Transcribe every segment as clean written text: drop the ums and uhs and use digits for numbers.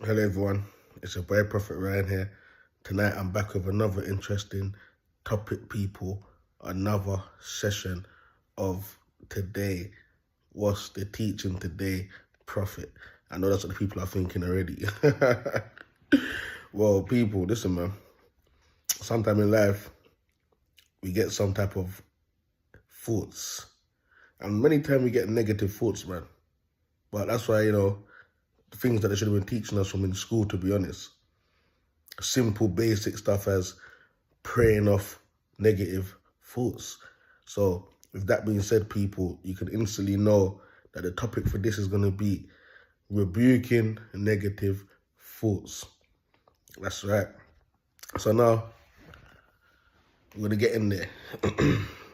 Hello everyone, it's your boy Proph Rye here. Tonight I'm back with another interesting topic, people. Another session of today. What's the teaching today, Prophet? I know that's what the people are thinking already. Well, people, listen, man. Sometime in life, we get some type of thoughts. And many times we get negative thoughts, man. But that's why, things that they should have been teaching us from in school, to be honest. Simple, basic stuff as praying off negative thoughts. So with that being said, people, you can instantly know that the topic for this is going to be rebuking negative thoughts. That's right. So now we're going to get in there,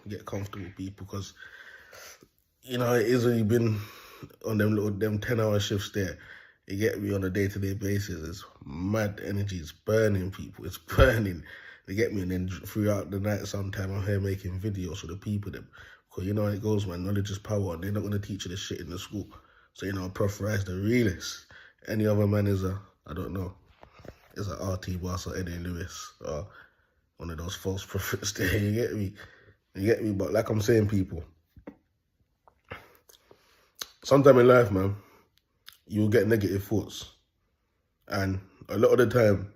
get comfortable, people, because, it is only been on them 10-hour shifts there. You get me on a day-to-day basis. It's mad energy. It's burning, people. It's burning. They get me, and then throughout the night, sometime I'm here making videos for the people. Them, because you know how it goes, man. Knowledge is power, and they're not gonna teach you this shit in the school. So Proph Rye is the realist. Any other man is I don't know, is a RT Boss or Eddie Lewis or one of those false prophets there. You get me? You get me? But like I'm saying, people, sometime in life, man, you'll get negative thoughts. And a lot of the time,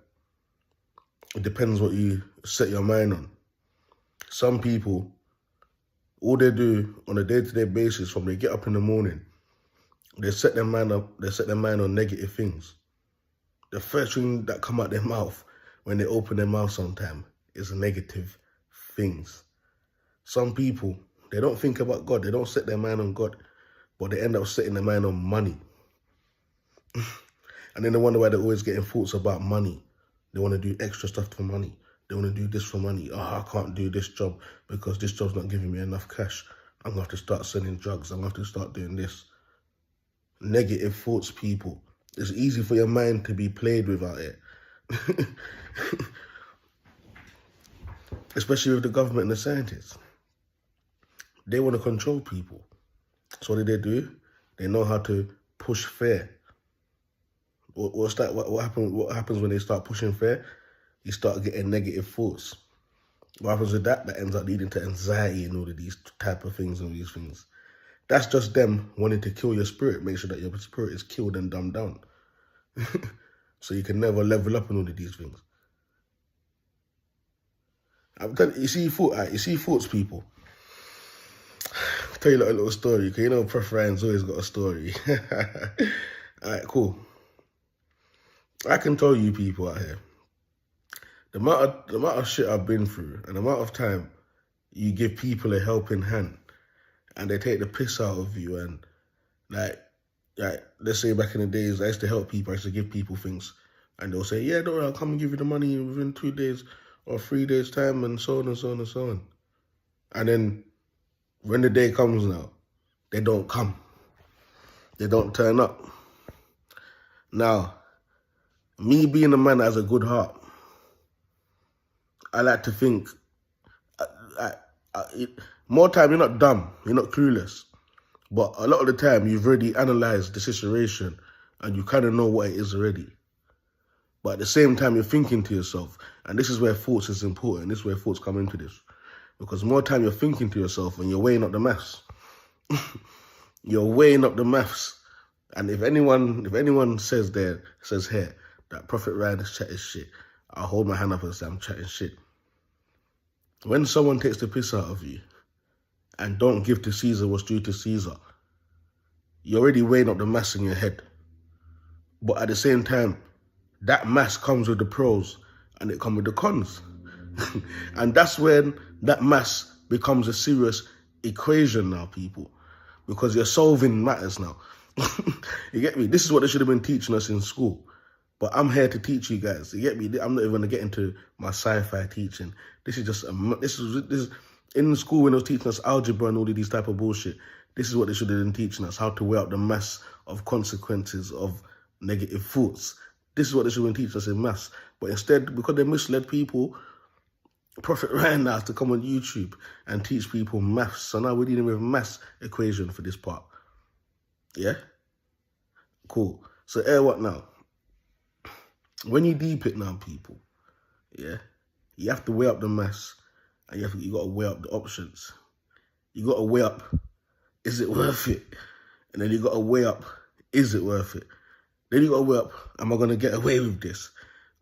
it depends what you set your mind on. Some people, all they do on a day-to-day basis, from they get up in the morning, they set their mind on negative things. The first thing that come out their mouth when they open their mouth sometime is negative things. Some people, they don't think about God. They don't set their mind on God, but they end up setting their mind on money. And then they wonder why they're always getting thoughts about money. They want to do extra stuff for money. They want to do this for money. Oh, I can't do this job because this job's not giving me enough cash. I'm going to have to start selling drugs. I'm going to have to start doing this. Negative thoughts, people. It's easy for your mind to be played with out here. Especially with the government and the scientists. They want to control people. So what do? They know how to push fear. What's that? What happens when they start pushing fear? You start getting negative thoughts. What happens with that? That ends up leading to anxiety and all of these type of things and these things. That's just them wanting to kill your spirit. Make sure that your spirit is killed and dumbed down. So you can never level up in all of these things. I'm telling you, you see thoughts, people. I'll tell you a little story, because you know Proph Rye's always got a story. Alright, cool. I can tell you people out here, the amount of shit I've been through and the amount of time you give people a helping hand and they take the piss out of you, and like let's say back in the days, I used to help people, I used to give people things, and they'll say, yeah, don't worry, I'll come and give you the money within 2 days or 3 days time, and so on and so on and so on. And then when the day comes now, they don't come. They don't turn up. Now, me being a man that has a good heart, I like to think, more time, you're not dumb, you're not clueless. But a lot of the time, you've already analysed the situation and you kind of know what it is already. But at the same time, you're thinking to yourself, and this is where thoughts is important, this is where thoughts come into this. Because more time you're thinking to yourself and you're weighing up the maths. You're weighing up the maths. And if anyone says here that Proph Rye is chatting shit, I'll hold my hand up and say I'm chatting shit. When someone takes the piss out of you and don't give to Caesar what's due to Caesar, you're already weighing up the maths in your head. But at the same time, that maths comes with the pros and it comes with the cons. And that's when that maths becomes a serious equation now, people. Because you're solving matters now. You get me? This is what they should have been teaching us in school. But I'm here to teach you guys. You get me? I'm not even going to get into my sci-fi teaching. This is just, this is in school when they was teaching us algebra and all of these type of bullshit. This is what they should have been teaching us, how to weigh up the maths of consequences of negative thoughts. This is what they should have been teaching us in maths. But instead, because they misled people, Proph Rye now has to come on YouTube and teach people maths. So now we're dealing with maths equation for this part. Yeah? Cool. So what now? When you deep it now, people, yeah, you have to weigh up the mass, and you got to weigh up the options. You got to weigh up, is it worth it? And then you got to weigh up, is it worth it? Then you got to weigh up, am I going to get away with this?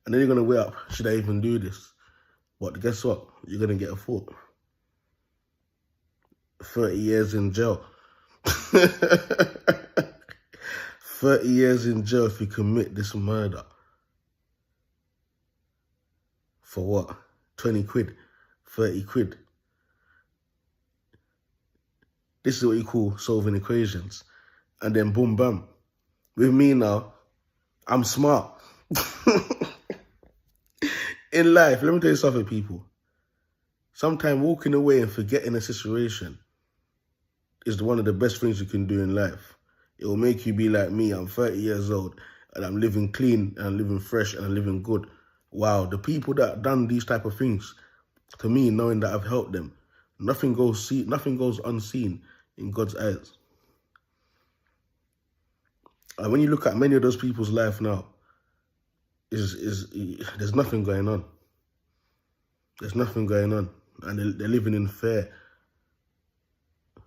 And then you're going to weigh up, should I even do this? But guess what? You're going to get a thought. 30 years in jail. 30 years in jail if you commit this murder. For what? 20 quid? 30 quid? This is what you call solving equations. And then boom, bam. With me now, I'm smart. In life, let me tell you something, people. Sometimes walking away and forgetting a situation is one of the best things you can do in life. It will make you be like me. I'm 30 years old and I'm living clean and I'm living fresh and I'm living good. Wow, the people that have done these type of things, to me, knowing that I've helped them, nothing goes unseen in God's eyes. And when you look at many of those people's life now, there's nothing going on. There's nothing going on. And they're living in fear.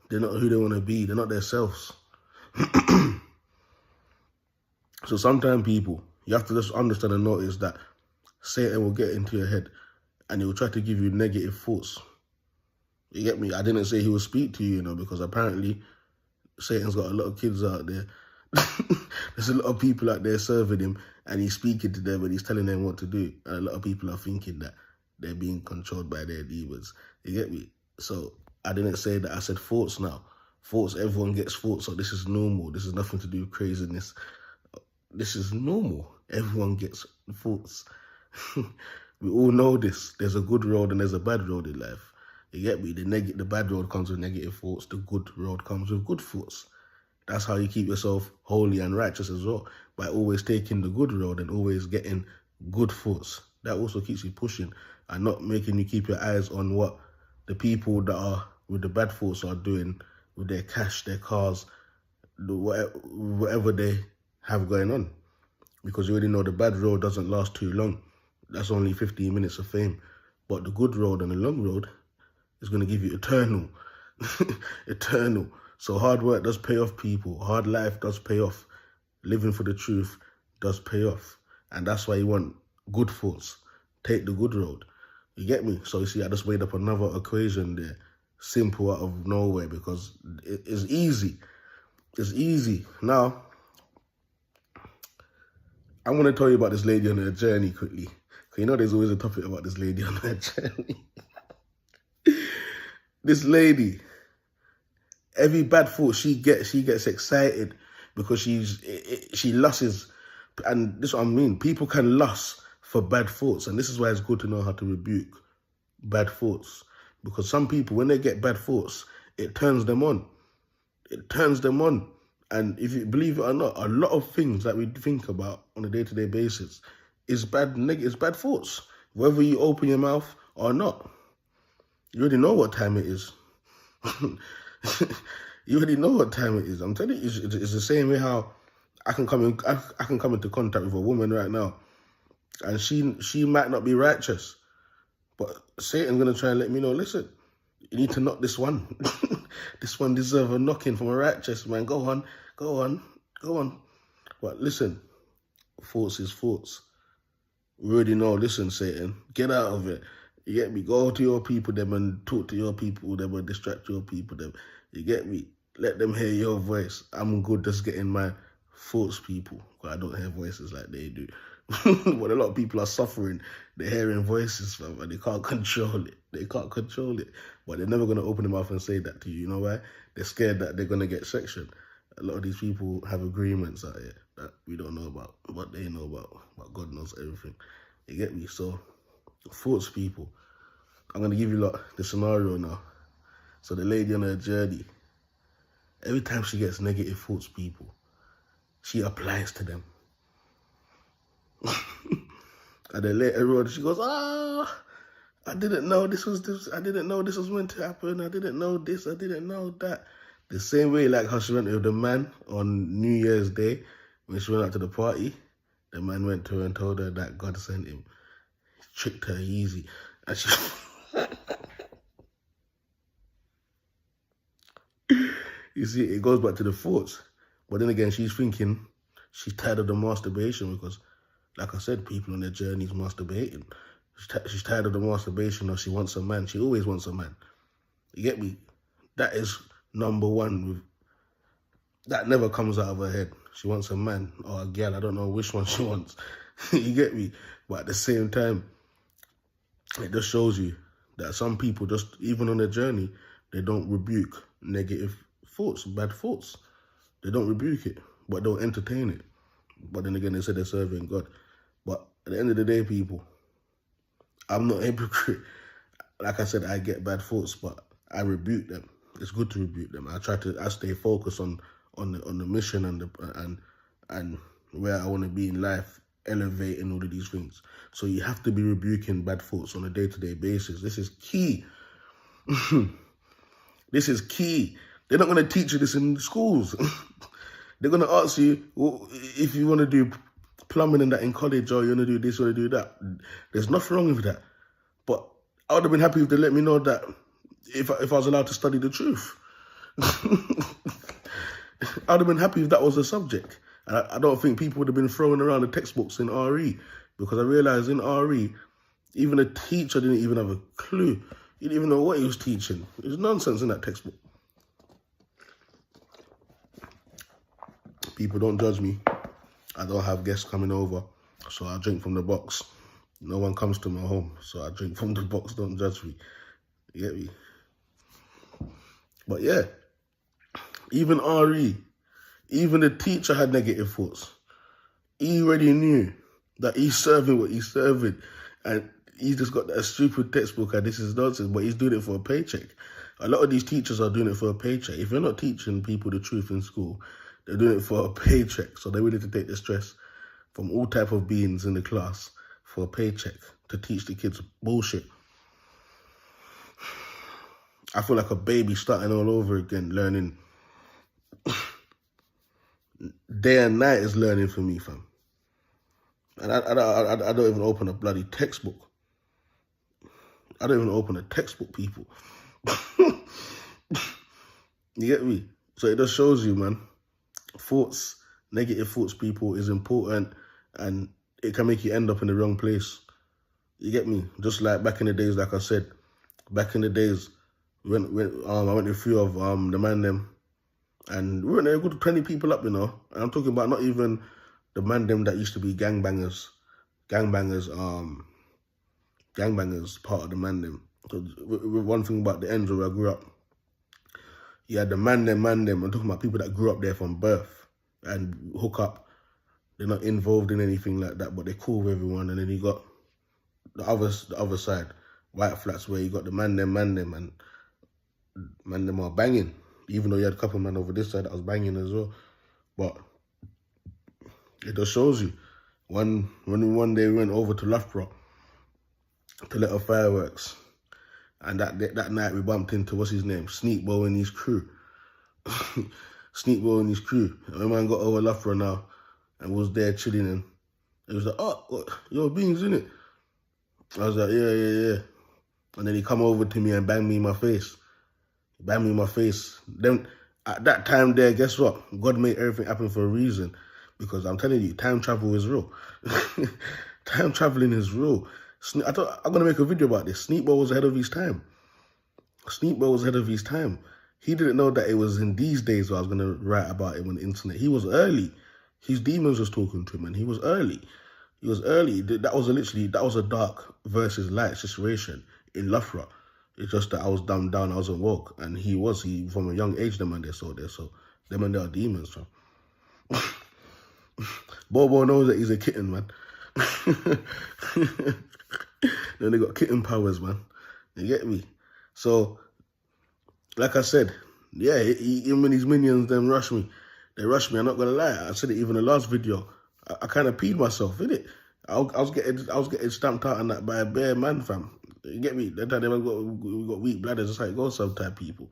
They're not who they want to be. They're not themselves. So sometimes people, you have to just understand and notice that Satan will get into your head and he will try to give you negative thoughts. You get me? I didn't say he will speak to you, because apparently Satan's got a lot of kids out there. There's a lot of people out there serving him and he's speaking to them and he's telling them what to do. And a lot of people are thinking that they're being controlled by their demons. You get me? So I didn't say that. I said thoughts now. Thoughts, everyone gets thoughts. So this is normal. This is nothing to do with craziness. This is normal. Everyone gets thoughts. We all know this. There's a good road and there's a bad road in life. You get me? The bad road comes with negative thoughts. The good road comes with good thoughts. That's how you keep yourself holy and righteous as well, by always taking the good road and always getting good thoughts. That also keeps you pushing and not making you keep your eyes on what the people that are with the bad thoughts are doing with their cash, their cars, whatever they have going on. Because you already know the bad road doesn't last too long. That's only 15 minutes of fame. But the good road and the long road is going to give you eternal. Eternal. So hard work does pay off, people. Hard life does pay off. Living for the truth does pay off. And that's why you want good thoughts. Take the good road. You get me? So you see, I just made up another equation there. Simple out of nowhere, because it's easy. It's easy. Now, I'm going to tell you about this lady on her journey quickly. Because you know there's always a topic about this lady on her journey. This lady, every bad thought she gets excited because she lusts. And this is what I mean. People can lust for bad thoughts. And this is why it's good to know how to rebuke bad thoughts. Because some people, when they get bad thoughts, it turns them on. It turns them on. And if you believe it or not, a lot of things that we think about on a day-to-day basis is bad thoughts. Whether you open your mouth or not. You already know what time it is. You already know what time it is. I'm telling you, it's the same way how I can come into contact with a woman right now, and she might not be righteous, but Satan's gonna try and let me know. Listen, you need to knock this one. This one deserves a knocking from a righteous man. Go on. But listen, thoughts is thoughts. We already know. Listen, Satan, get out of it. You get me? Go to your people them and talk to your people them and distract your people them. You get me? Let them hear your voice. I'm good just getting my thoughts, people. Because I don't hear voices like they do. But a lot of people are suffering. They're hearing voices, fam, and they can't control it. They can't control it. But they're never going to open their mouth and say that to you. You know why? They're scared that they're going to get sectioned. A lot of these people have agreements out here that we don't know about, but they know about. But God knows everything. You get me? So, thoughts, people. I'm going to give you the scenario now. So the lady on her journey, every time she gets negative thoughts, people, she applies to them. And then later on, she goes, I didn't know this was this. I didn't know this was meant to happen. I didn't know this. I didn't know that. The same way like how she went with the man on New Year's Day when she went out to the party. The man went to her and told her that God sent him. Tricked her easy. And she... You see, it goes back to the thoughts. But then again, she's thinking she's tired of the masturbation because, like I said, people on their journeys masturbating. She's tired of the masturbation or she wants a man. She always wants a man. You get me? That is number one. That never comes out of her head. She wants a man or a girl. I don't know which one she wants. You get me? But at the same time, it just shows you that some people just, even on their journey, they don't rebuke negative thoughts, bad thoughts. They don't rebuke it, but they'll entertain it. But then again, they say they're serving God. But at the end of the day, people, I'm not a hypocrite. Like I said, I get bad thoughts, but I rebuke them. It's good to rebuke them. I stay focused on the mission and where I want to be in life, elevating all of these things. So you have to be rebuking bad thoughts on a day-to-day basis. This is key. This is key. They're not going to teach you this in schools. They're going to ask you, well, if you want to do plumbing and that in college, or you want to do this, or you want to do that. There's nothing wrong with that. But I would have been happy if they let me know that if I was allowed to study the truth. I would have been happy if that was a subject. And I don't think people would have been throwing around the textbooks in RE, because I realised in RE, even a teacher didn't even have a clue. He didn't even know what he was teaching. There's nonsense in that textbook. People, don't judge me. I don't have guests coming over, so I drink from the box. No one comes to my home, so I drink from the box. Don't judge me. You get me? But yeah, even RE, even the teacher had negative thoughts. He already knew that he's serving what he's serving, and he's just got that stupid textbook and this is nonsense, but he's doing it for a paycheck. A lot of these teachers are doing it for a paycheck. If you're not teaching people the truth in school, they're doing it for a paycheck. So they're willing to take the stress from all type of beings in the class for a paycheck to teach the kids bullshit. I feel like a baby starting all over again, learning. Day and night is learning for me, fam. And I don't even open a bloody textbook. I don't even open a textbook, people. You get me? So it just shows you, man. Thoughts, negative thoughts, people, is important, and it can make you end up in the wrong place. You get me? Just like back in the days, like I said, back in the days when I went to a few of the man them, and we were there, good 20 people up, you know. And I'm talking about not even the man them that used to be gangbangers part of the man them. One thing about the ends where I grew up, you had the man them. I'm talking about people that grew up there from birth and hook up. They're not involved in anything like that, but they're cool with everyone. And then you got the other side, white flats, where you got the man them, and man them are banging. Even though you had a couple of men over this side that was banging as well. But it just shows you. When one day we went over to Loughborough to let off fireworks, and that night we bumped into, what's his name? Sneakbo and his crew. Sneakbo and his crew. And my man got over Loughborough now and was there chilling, and he was like, oh, what? Your beans, innit? I was like, yeah. And then he come over to me and banged me in my face. Then at that time there, guess what? God made everything happen for a reason. Because I'm telling you, time travel is real. Time traveling is real. I'm going to make a video about this. Sneakbo was ahead of his time. He didn't know that it was in these days where I was going to write about him on the internet. He was early. His demons was talking to him, and he was early. That was a dark versus light situation in Loughborough. It's just that I was dumbed down, I wasn't woke. And he from a young age, them and they saw there. So them and they are demons, fam. Bobo knows that he's a kitten, man. Then they got kitten powers, man. You get me? So, like I said, yeah, even when his minions them rush me, I'm not gonna lie. I said it even in the last video. I kind of peed myself, innit? I was getting stamped out on that by a bare man, fam. You get me? That time we got weak bladders. That's how it goes sometimes, people.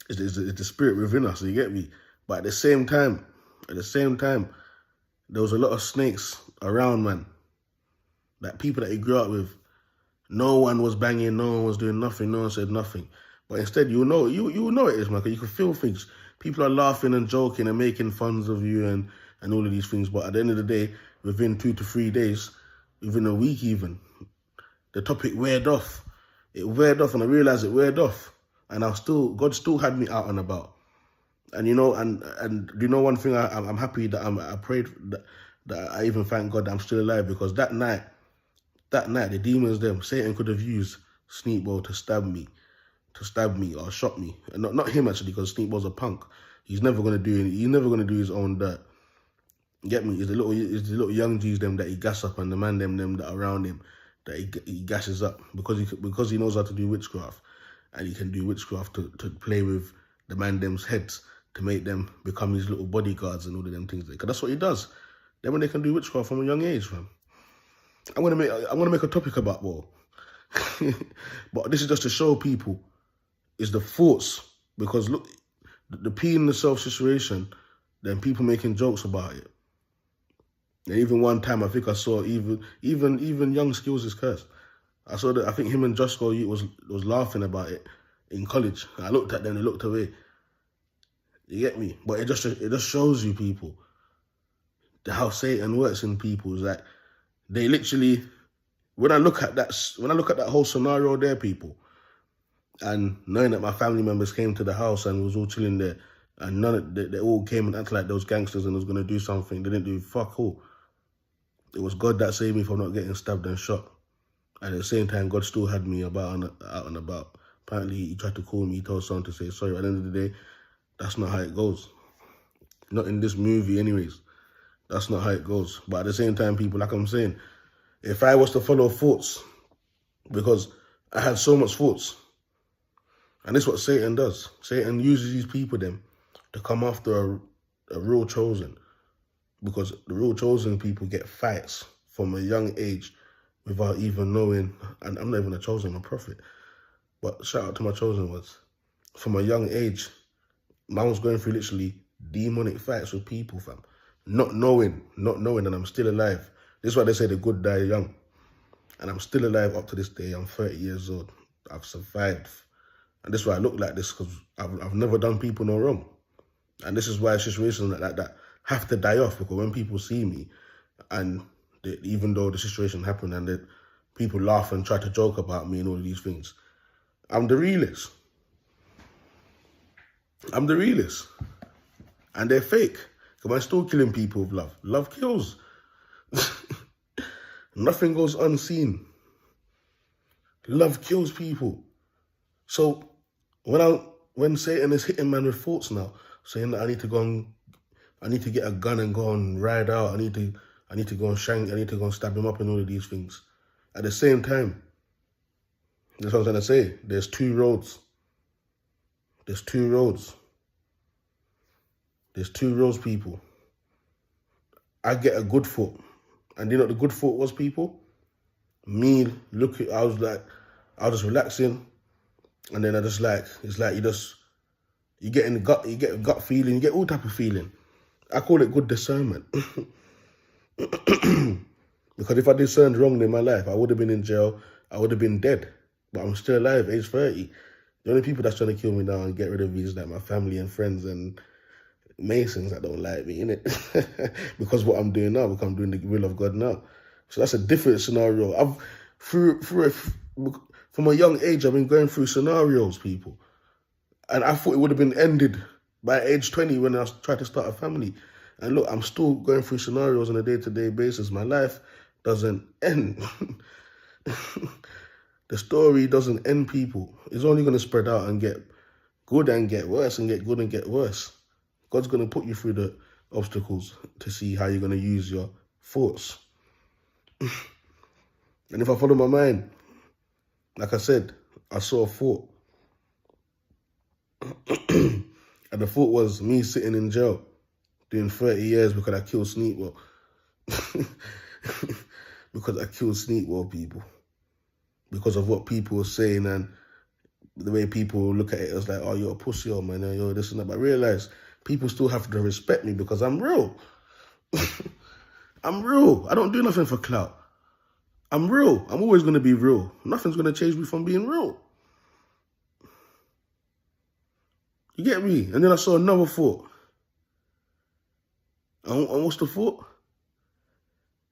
It's the spirit within us, you get me? But at the same time, there was a lot of snakes around, man. Like people that he grew up with. No one was banging, no one was doing nothing, no one said nothing. But instead, you know it is, man, because you can feel things. People are laughing and joking and making funs of you and all of these things. But at the end of the day, within 2 to 3 days, within a week even, the topic weared off. It weared off, and I realized it weared off. And God still had me out and about. And you know, and you know one thing, I'm happy that I prayed that I even thank God that I'm still alive, because that night, the demons, Satan could have used Sneakball to stab me or shot me. And not him actually, because Sneakball's a punk. He's never gonna do his own dirt. Get me? It's the little young G's them that he gas up, and the man them that are around him that he gashes up because he knows how to do witchcraft, and he can do witchcraft to play with the man them's heads to make them become his little bodyguards and all of them things. Because that's what he does. Then when they can do witchcraft from a young age, fam. I'm gonna make a topic about war, but this is just to show people is the thoughts, because look, the pee in the self situation, then people making jokes about it. And even one time, I think I saw even young Skills is cursed. I saw that. I think him and Josko was laughing about it in college. I looked at them, they looked away. You get me? But it just shows you people how Satan works in people. Is like they literally, when I look at that whole scenario there, people, and knowing that my family members came to the house and was all chilling there, and they all came and acted like those gangsters and was gonna do something. They didn't do fuck all. It was God that saved me from not getting stabbed and shot. And at the same time, God still had me out and about. Apparently, he tried to call me. He told someone to say sorry. At the end of the day, that's not how it goes. Not in this movie, anyways. That's not how it goes. But at the same time, people, like I'm saying, if I was to follow thoughts, because I had so much thoughts, and this is what Satan does. Satan uses these people then to come after a real chosen, because the real chosen people get fights from a young age without even knowing. And I'm not even a chosen, I'm a prophet. But shout out to my chosen ones. From a young age, man was going through literally demonic fights with people, fam. Not knowing that I'm still alive. This is why they say the good die young. And I'm still alive up to this day. I'm 30 years old. I've survived. And this is why I look like this, because I've never done people no wrong. And this is why situations like that have to die off, because when people see me, and even though the situation happened and that people laugh and try to joke about me and all of these things, I'm the realist. I'm the realist. And they're fake. Because I'm still killing people with love. Love kills. Nothing goes unseen. Love kills people. So when Satan is hitting man with thoughts now, saying that I need to get a gun and go and ride out, I need to go and shank, I need to go and stab him up and all of these things. At the same time, that's what I'm trying to say. There's two roads. There's two roads. There's two roads, people. I get a good thought. And you know what the good thought was, people? I was just relaxing. And then it's like you get a gut feeling, you get all type of feeling. I call it good discernment. Because if I discerned wrongly in my life, I would have been in jail, I would have been dead. But I'm still alive, age 30. The only people that's trying to kill me now and get rid of me is like my family and friends and Masons that don't like me, innit? Because what I'm doing now, because I'm doing the will of God now. So that's a different scenario. From a young age, I've been going through scenarios, people. And I thought it would have been ended by age 20 when I tried to start a family. And look, I'm still going through scenarios on a day-to-day basis. My life doesn't end. The story doesn't end, people. It's only going to spread out and get good and get worse and get good and get worse. God's going to put you through the obstacles to see how you're going to use your thoughts. And if I follow my mind, like I said, I saw a thought. And the thought was me sitting in jail doing 30 years because I killed Sneakwell. Because I killed Sneakwell, people. Because of what people were saying and the way people look at it, it's like, oh, you're a pussy, oh man, you're this and that. But I realize people still have to respect me because I'm real. I'm real. I don't do nothing for clout. I'm real. I'm always going to be real. Nothing's going to change me from being real. You get me? And then I saw another thought. And what's the thought?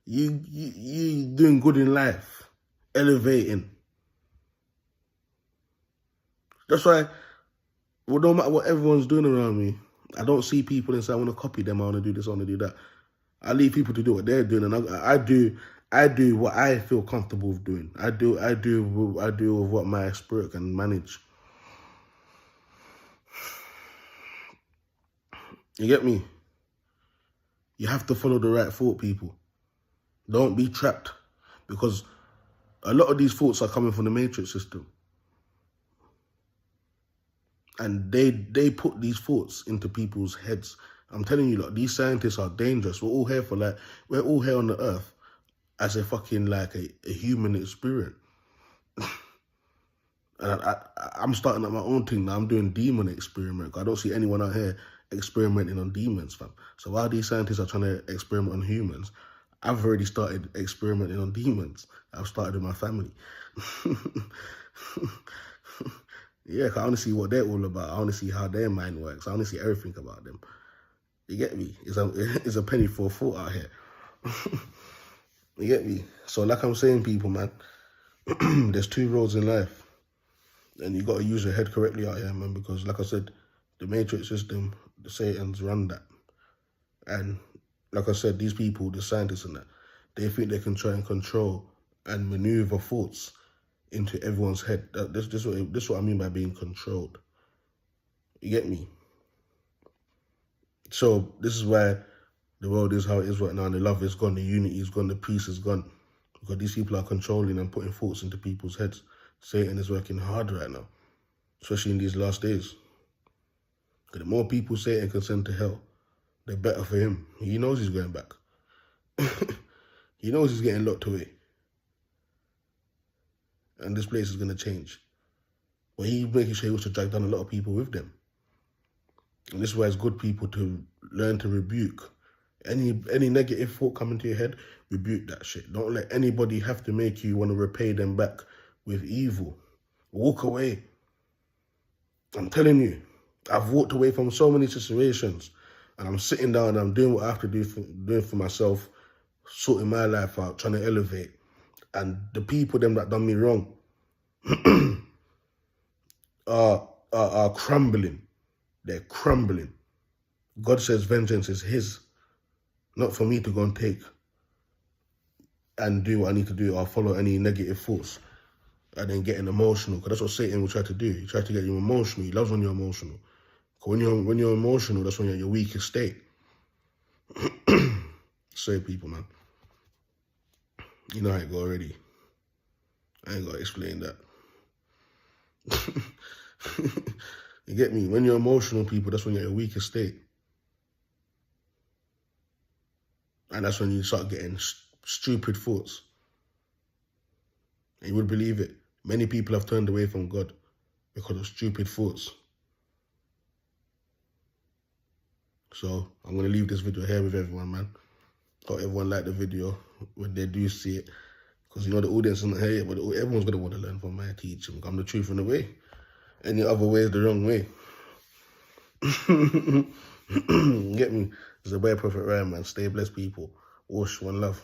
You doing good in life. Elevating. That's why, well, no matter what everyone's doing around me, I don't see people and say, I want to copy them, I want to do this, I want to do that. I leave people to do what they're doing, and I do what I feel comfortable with doing. I do with what my spirit can manage. You get me? You have to follow the right thought, people. Don't be trapped, because a lot of these thoughts are coming from the matrix system. And they put these thoughts into people's heads. I'm telling you, like, these scientists are dangerous. We're all here on the earth as a fucking, like, a human experience. And I'm starting up my own thing now. I'm doing demon experiment. I don't see anyone out here experimenting on demons, fam. So while these scientists are trying to experiment on humans, I've already started experimenting on demons. I've started with my family. Yeah, I want to see what they're all about. I want to see how their mind works. I want to see everything about them. You get me? It's a penny for a thought out here. You get me? So like I'm saying, people, man, there's two roads in life. And you got to use your head correctly out here, man, because like I said, the matrix system, the Satans run that. And like I said, these people, the scientists and that, they think they can try and control and maneuver thoughts into everyone's head. This is what I mean by being controlled. You get me? So this is why the world is how it is right now. The love is gone, the unity is gone, the peace is gone. Because these people are controlling and putting thoughts into people's heads. Satan is working hard right now, especially in these last days. Because the more people Satan can send to hell, the better for him. He knows he's going back. He knows he's getting locked away. And this place is going to change. But he's making sure he wants to drag down a lot of people with them. And this is why it's good, people, to learn to rebuke. Any negative thought coming to your head, rebuke that shit. Don't let anybody have to make you want to repay them back with evil. Walk away. I'm telling you, I've walked away from so many situations, and I'm sitting down and I'm doing what I have to do for myself, sorting my life out, trying to elevate. And the people them that done me wrong are crumbling. They're crumbling. God says vengeance is his, not for me to go and take and do what I need to do or follow any negative thoughts and then getting emotional. Because that's what Satan will try to do. He tries to get you emotional. He loves when you're emotional. Because when you're emotional, that's when you're at your weakest state. Say, people, man. You know how it go already. I ain't got to explain that. You get me? When you're emotional, people, that's when you're at your weakest state. And that's when you start getting stupid thoughts. And you would believe it. Many people have turned away from God because of stupid thoughts. So I'm going to leave this video here with everyone, man. Hope everyone liked the video when they do see it. Because, you know, the audience isn't here yet, but everyone's going to want to learn from my teaching. I'm the truth in the way. Any other way is the wrong way. Get me? It's the boy Proph Rye, man. Stay blessed, people. Wash, one love.